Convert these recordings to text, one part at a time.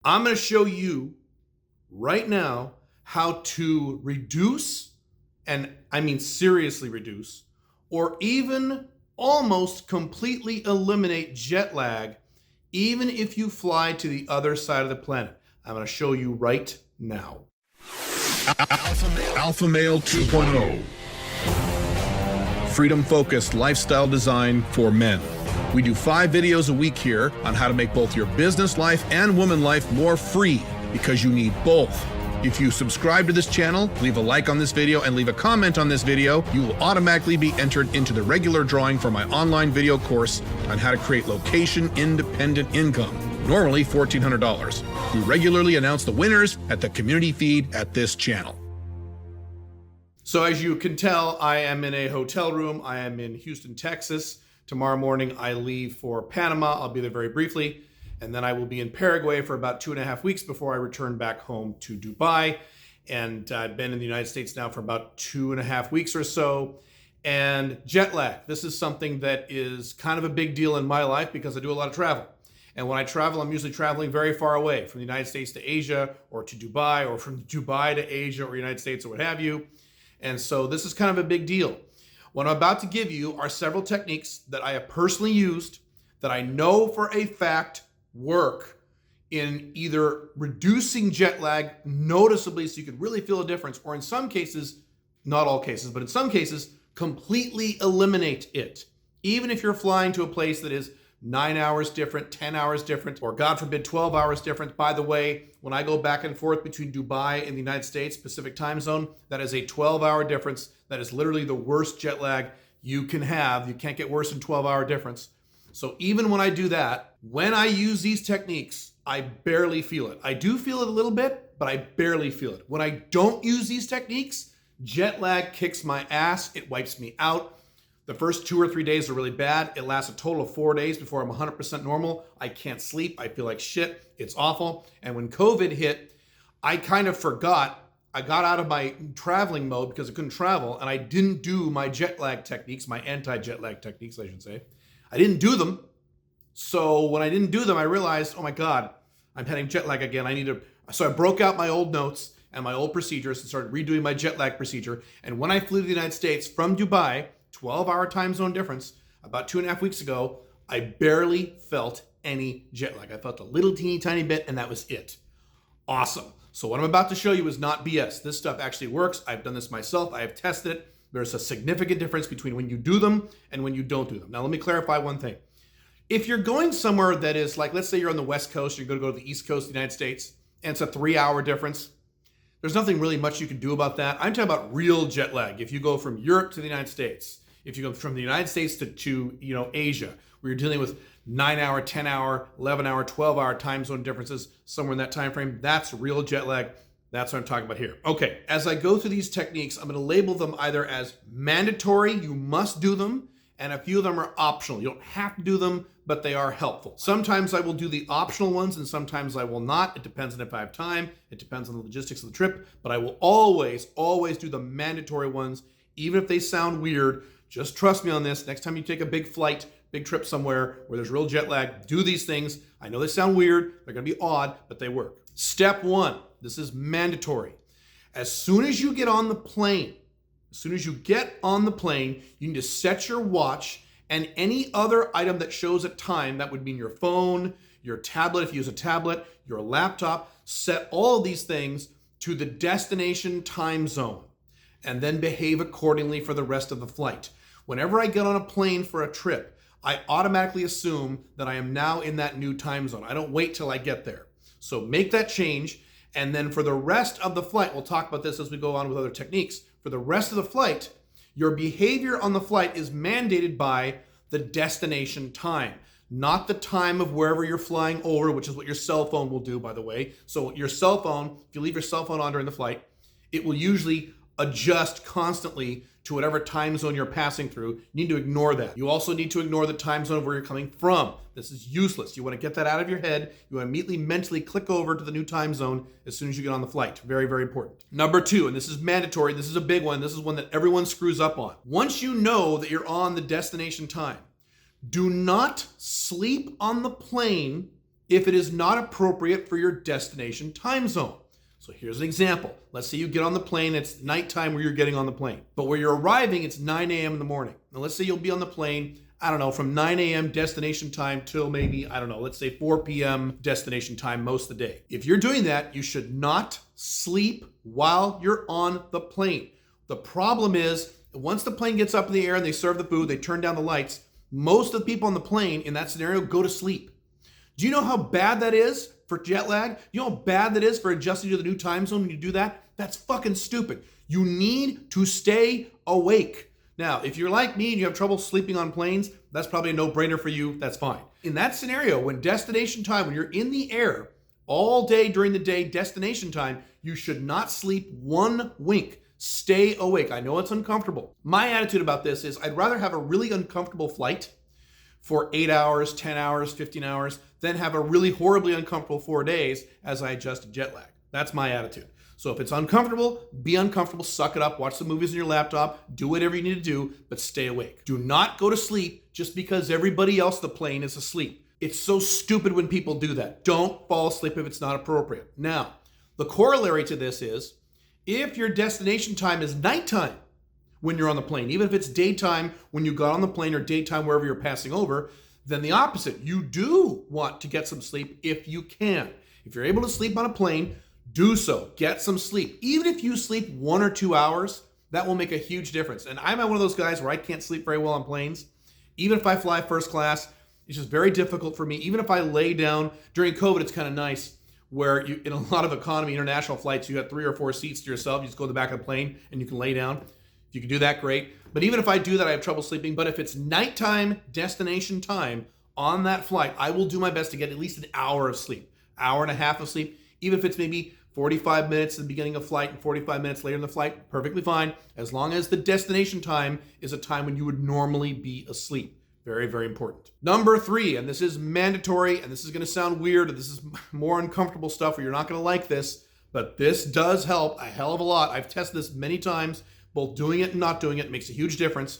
I'm going to show you right now how to reduce, and I mean seriously reduce, or even almost completely eliminate jet lag, even if you fly to the other side of the planet. I'm going to show you right now. Alpha Male 2.0. Freedom-focused lifestyle design for men. We do 5 videos a week here on how to make both your business life and woman life more free, because you need both. If you subscribe to this channel, leave a like on this video, and leave a comment on this video, you will automatically be entered into the regular drawing for my online video course on how to create location-independent income, normally $1,400. We regularly announce the winners at the community feed at this channel. So as you can tell, I am in a hotel room. I am in Houston, Texas. Tomorrow morning, I leave for Panama. I'll be there very briefly. And then I will be in Paraguay for about 2.5 weeks before I return back home to Dubai. And I've been in the United States now for about 2.5 weeks or so. And jet lag, this is something that is kind of a big deal in my life because I do a lot of travel. And when I travel, I'm usually traveling very far away, from the United States to Asia, or to Dubai, or from Dubai to Asia or United States, or what have you. And so this is kind of a big deal. What I'm about to give you are several techniques that I have personally used that I know for a fact work in either reducing jet lag noticeably so you could really feel a difference, or in some cases, not all cases, but in some cases, completely eliminate it. Even if you're flying to a place that is 9 hours different, 10 hours different, or God forbid, 12 hours different. By the way, when I go back and forth between Dubai and the United States, Pacific time zone, that is a 12-hour difference. That is literally the worst jet lag you can have. You can't get worse than 12-hour difference. So even when I do that, when I use these techniques, I barely feel it. I do feel it a little bit, but I barely feel it. When I don't use these techniques, jet lag kicks my ass. It wipes me out. The first 2 or 3 days are really bad. It lasts a total of 4 days before I'm 100% normal. I can't sleep. I feel like shit. It's awful. And when COVID hit, I kind of forgot. I got out of my traveling mode because I couldn't travel, and I didn't do my jet lag techniques, my anti-jet lag techniques, I should say. I didn't do them. So when I didn't do them, I realized, oh my God, I'm having jet lag again. So I broke out my old notes and my old procedures and started redoing my jet lag procedure. And when I flew to the United States from Dubai, 12-hour time zone difference, about 2.5 weeks ago, I barely felt any jet lag. I felt a little teeny tiny bit, and that was it. Awesome. So what I'm about to show you is not BS. This stuff actually works. I've done this myself. I have tested it. There's a significant difference between when you do them and when you don't do them. Now, let me clarify one thing. If you're going somewhere that is like, let's say you're on the West Coast, you're going to go to the East Coast of the United States, and it's a 3-hour difference, there's nothing really much you can do about that. I'm talking about real jet lag. If you go from Europe to the United States, if you go from the United States to Asia, where you're dealing with 9-hour, 10-hour, 11-hour, 12-hour time zone differences, somewhere in that time frame, that's real jet lag. That's what I'm talking about here. Okay, as I go through these techniques, I'm going to label them either as mandatory, you must do them, and a few of them are optional. You don't have to do them, but they are helpful. Sometimes I will do the optional ones, and sometimes I will not. It depends on if I have time. It depends on the logistics of the trip, but I will always do the mandatory ones, even if they sound weird. Just trust me on this. Next time you take a big flight, big trip somewhere where there's real jet lag, do these things. I know they sound weird. They're going to be odd, but they work. Step 1, this is mandatory. As soon as you get on the plane, you need to set your watch and any other item that shows a time. That would mean your phone, your tablet, if you use a tablet, your laptop. Set all of these things to the destination time zone and then behave accordingly for the rest of the flight. Whenever I get on a plane for a trip, I automatically assume that I am now in that new time zone. I don't wait till I get there. So make that change. And then for the rest of the flight, we'll talk about this as we go on with other techniques. For the rest of the flight, your behavior on the flight is mandated by the destination time, not the time of wherever you're flying over, which is what your cell phone will do, by the way. So your cell phone, if you leave your cell phone on during the flight, it will usually adjust constantly to whatever time zone you're passing through. You need to ignore that. You also need to ignore the time zone of where you're coming from. This is useless. You want to get that out of your head. You want to immediately mentally click over to the new time zone as soon as you get on the flight. Very, very important. Number 2, and this is mandatory. This is a big one. This is one that everyone screws up on. Once you know that you're on the destination time, do not sleep on the plane if it is not appropriate for your destination time zone. So here's an example. Let's say you get on the plane, it's nighttime where you're getting on the plane, but where you're arriving, it's 9 a.m. in the morning. Now let's say you'll be on the plane, I don't know, from 9 a.m. destination time till maybe, I don't know, let's say 4 p.m. destination time most of the day. If you're doing that, you should not sleep while you're on the plane. The problem is, once the plane gets up in the air and they serve the food, they turn down the lights, most of the people on the plane in that scenario go to sleep. Do you know how bad that is for jet lag? You know how bad that is for adjusting to the new time zone when you do that? That's fucking stupid. You need to stay awake. Now, if you're like me and you have trouble sleeping on planes, that's probably a no-brainer for you. That's fine. In that scenario, when destination time, when you're in the air all day during the day, destination time, you should not sleep one wink. Stay awake. I know it's uncomfortable. My attitude about this is I'd rather have a really uncomfortable flight for 8 hours, 10 hours, 15 hours, than have a really horribly uncomfortable 4 days as I adjust to jet lag. That's my attitude. So if it's uncomfortable, be uncomfortable, suck it up, watch some movies on your laptop, do whatever you need to do, but stay awake. Do not go to sleep just because everybody else on the plane is asleep. It's so stupid when people do that. Don't fall asleep if it's not appropriate. Now, the corollary to this is, if your destination time is nighttime when you're on the plane, even if it's daytime when you got on the plane or daytime wherever you're passing over, then the opposite. You do want to get some sleep if you can. If you're able to sleep on a plane, do so. Get some sleep. Even if you sleep 1 or 2 hours, that will make a huge difference. And I'm one of those guys where I can't sleep very well on planes. Even if I fly first class, it's just very difficult for me. Even if I lay down, during COVID, it's kind of nice where you, in a lot of economy international flights, you got 3 or 4 seats to yourself. You just go to the back of the plane and you can lay down. If you can do that, great. But even if I do that, I have trouble sleeping. But if it's nighttime destination time on that flight, I will do my best to get at least an hour of sleep, hour and a half of sleep. Even if it's maybe 45 minutes at the beginning of flight and 45 minutes later in the flight, perfectly fine, as long as the destination time is a time when you would normally be asleep. Very, very important. Number 3, and this is mandatory, and this is going to sound weird, and this is more uncomfortable stuff where you're not going to like this, but this does help a hell of a lot. I've tested this many times. Both doing it and not doing it makes a huge difference.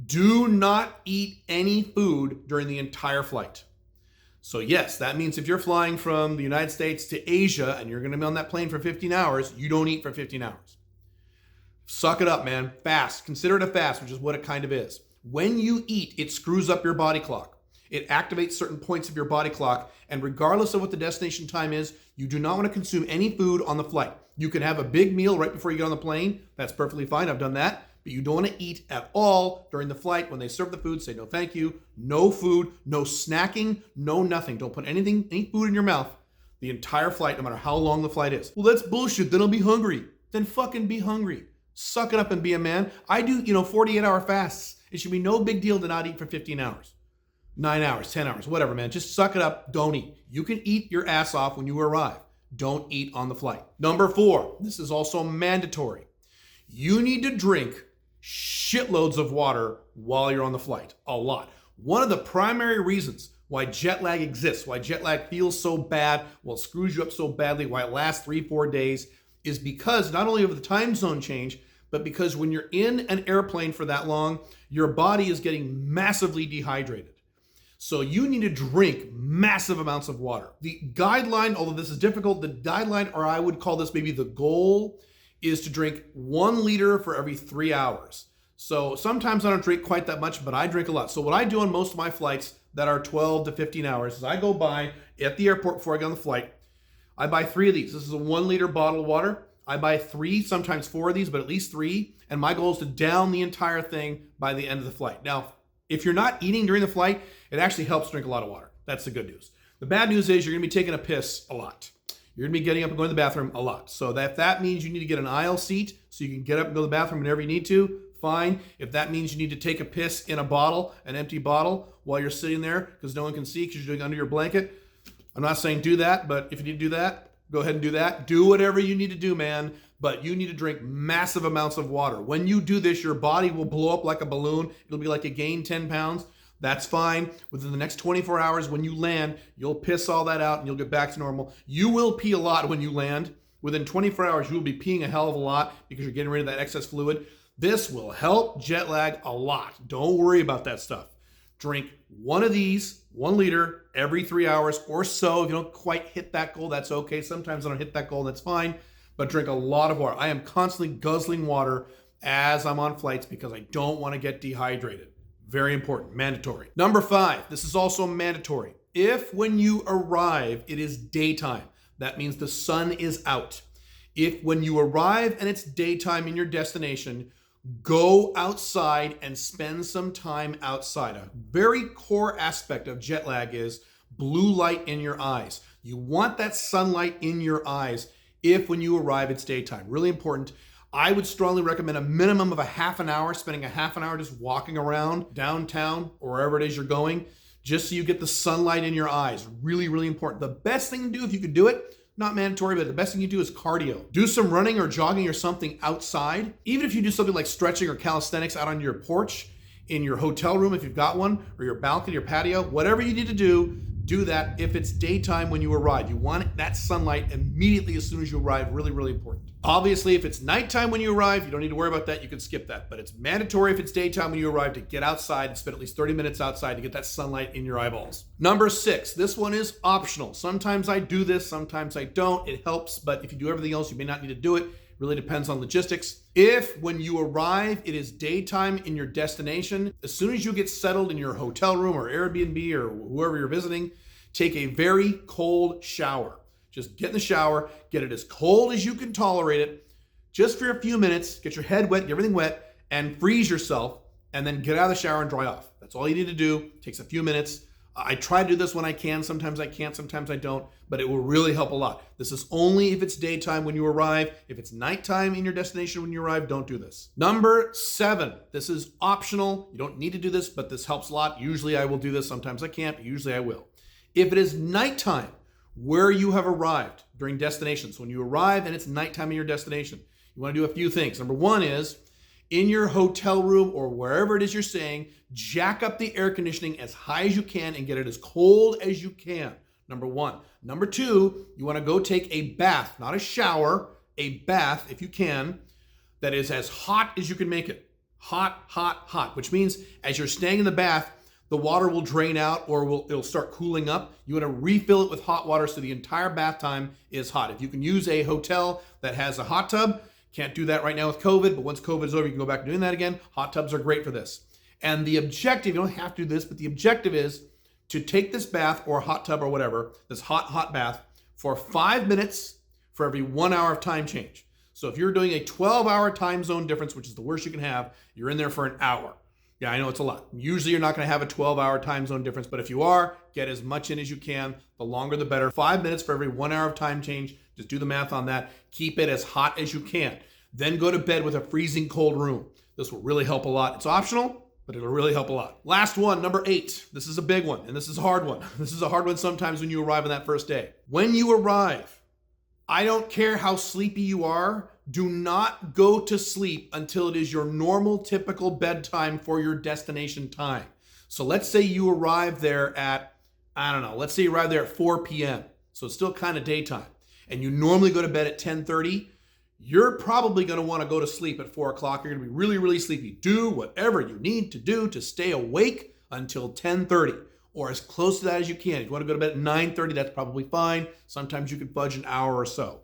Do not eat any food during the entire flight. So yes, that means if you're flying from the United States to Asia and you're going to be on that plane for 15 hours, you don't eat for 15 hours. Suck it up, man. Fast. Consider it a fast, which is what it kind of is. When you eat, it screws up your body clock. It activates certain points of your body clock, and regardless of what the destination time is, you do not want to consume any food on the flight. You can have a big meal right before you get on the plane. That's perfectly fine. I've done that. But you don't want to eat at all during the flight. When they serve the food, say no thank you. No food, no snacking, no nothing. Don't put any food in your mouth the entire flight, no matter how long the flight is. Well, that's bullshit. Then I'll be hungry. Then fucking be hungry. Suck it up and be a man. I do, 48-hour fasts. It should be no big deal to not eat for 15 hours. 9 hours, 10 hours, whatever, man. Just suck it up. Don't eat. You can eat your ass off when you arrive. Don't eat on the flight. Number 4, this is also mandatory. You need to drink shitloads of water while you're on the flight. A lot. One of the primary reasons why jet lag exists, why jet lag feels so bad, well, it screws you up so badly, why it lasts 3-4 days, is because not only of the time zone change, but because when you're in an airplane for that long, your body is getting massively dehydrated. So you need to drink massive amounts of water. The guideline, although this is difficult, the guideline, or I would call this maybe the goal, is to drink 1 liter for every 3 hours. So sometimes I don't drink quite that much, but I drink a lot. So what I do on most of my flights that are 12 to 15 hours is I go by at the airport before I get on the flight. I buy 3 of these. This is a 1 liter bottle of water. I buy 3, sometimes 4 of these, but at least 3. And my goal is to down the entire thing by the end of the flight. Now, if you're not eating during the flight, it actually helps drink a lot of water. That's the good news. The bad news is you're going to be taking a piss a lot. You're going to be getting up and going to the bathroom a lot. So that means you need to get an aisle seat so you can get up and go to the bathroom whenever you need to, fine. If that means you need to take a piss in a bottle, an empty bottle, while you're sitting there because no one can see because you're doing it under your blanket, I'm not saying do that, but if you need to do that, go ahead and do that. Do whatever you need to do, man. But you need to drink massive amounts of water. When you do this, your body will blow up like a balloon. It'll be like you gained 10 pounds. That's fine. Within the next 24 hours, when you land, you'll piss all that out and you'll get back to normal. You will pee a lot when you land. Within 24 hours, you will be peeing a hell of a lot because you're getting rid of that excess fluid. This will help jet lag a lot. Don't worry about that stuff. Drink one of these, 1 liter, every 3 hours or so. If you don't quite hit that goal, that's okay. Sometimes I don't hit that goal, that's fine. But drink a lot of water. I am constantly guzzling water as I'm on flights because I don't want to get dehydrated. Very important, mandatory. Number 5, this is also mandatory. If when you arrive, it is daytime, that means the sun is out. If when you arrive and it's daytime in your destination, go outside and spend some time outside. A very core aspect of jet lag is blue light in your eyes. You want that sunlight in your eyes if when you arrive it's daytime. Really important. I would strongly recommend a minimum of a half an hour, spending a half an hour just walking around downtown or wherever it is you're going, just so you get the sunlight in your eyes. Really, really important. The best thing to do if you could do it, not mandatory, but the best thing you do is cardio. Do some running or jogging or something outside. Even if you do something like stretching or calisthenics out on your porch, in your hotel room if you've got one, or your balcony, your patio, whatever you need to do that if it's daytime when you arrive. You want that sunlight immediately as soon as you arrive. Really, really important. Obviously, if it's nighttime when you arrive, you don't need to worry about that. You can skip that. But it's mandatory if it's daytime when you arrive to get outside and spend at least 30 minutes outside to get that sunlight in your eyeballs. Number 6, this one is optional. Sometimes I do this, sometimes I don't. It helps, but if you do everything else, you may not need to do it. Really depends on logistics. If when you arrive, it is daytime in your destination, as soon as you get settled in your hotel room or Airbnb or whoever you're visiting, take a very cold shower. Just get in the shower, get it as cold as you can tolerate it, just for a few minutes, get your head wet, get everything wet, and freeze yourself, and then get out of the shower and dry off. That's all you need to do. It takes a few minutes. I try to do this when I can. Sometimes I can't, sometimes I don't, but it will really help a lot. This is only if it's daytime when you arrive. If it's nighttime in your destination when you arrive, don't do this. Number 7, this is optional. You don't need to do this, but this helps a lot. Usually I will do this. Sometimes I can't, but usually I will. If it is nighttime where you have arrived during destinations, when you arrive and it's nighttime in your destination, you want to do a few things. Number 1 is, in your hotel room or wherever it is you're staying, jack up the air conditioning as high as you can and get it as cold as you can. Number 1. Number 2, you want to go take a bath, not a shower, a bath if you can, that is as hot as you can make it. Hot, hot, hot, which means as you're staying in the bath, the water will drain out or it'll start cooling up. You want to refill it with hot water so the entire bath time is hot. If you can use a hotel that has a hot tub, can't do that right now with COVID, but once COVID is over, you can go back to doing that again. Hot tubs are great for this. And the objective, you don't have to do this, but the objective is to take this bath or hot tub or whatever, this hot bath, for 5 minutes for every 1 hour of time change. So if you're doing a 12-hour time zone difference, which is the worst you can have, you're in there for an hour. Yeah, I know it's a lot. Usually you're not going to have a 12-hour time zone difference, but if you are, get as much in as you can. The longer the better. 5 minutes for every 1 hour of time change. Just do the math on that. Keep it as hot as you can. Then go to bed with a freezing cold room. This will really help a lot. It's optional, but it'll really help a lot. Last one, number 8. This is a big one, and this is a hard one. This is a hard one sometimes when you arrive on that first day. When you arrive, I don't care how sleepy you are, do not go to sleep until it is your normal, typical bedtime for your destination time. So let's say you arrive there at, let's say you arrive there at 4 p.m. So it's still kind of daytime. And you normally go to bed at 10:30. You're probably going to want to go to sleep at 4 o'clock. You're going to be really, really sleepy. Do whatever you need to do to stay awake until 10:30 or as close to that as you can. If you want to go to bed at 9:30, that's probably fine. Sometimes you can fudge an hour or so.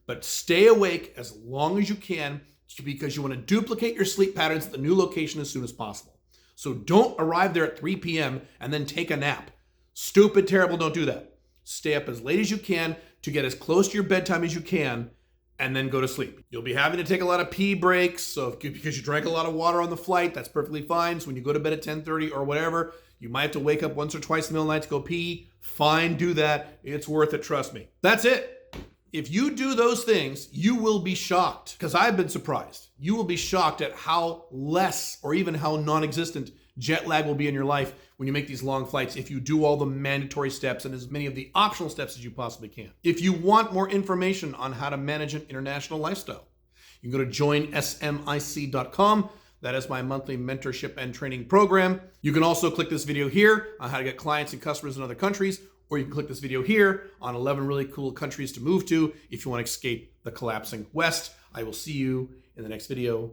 But stay awake as long as you can because you want to duplicate your sleep patterns at the new location as soon as possible. So don't arrive there at 3 p.m. and then take a nap. Stupid, terrible, don't do that. Stay up as late as you can to get as close to your bedtime as you can and then go to sleep. You'll be having to take a lot of pee breaks, so because you drank a lot of water on the flight, that's perfectly fine. So when you go to bed at 10:30 or whatever, you might have to wake up once or twice in the middle of the night to go pee. Fine, do that. It's worth it, trust me. That's it. If you do those things, you will be shocked, because I've been surprised. You will be shocked at how less or even how non-existent jet lag will be in your life when you make these long flights if you do all the mandatory steps and as many of the optional steps as you possibly can. If you want more information on how to manage an international lifestyle, you can go to joinsmic.com. That is my monthly mentorship and training program. You can also click this video here on how to get clients and customers in other countries, or you can click this video here on 11 really cool countries to move to if you want to escape the collapsing West. I will see you in the next video.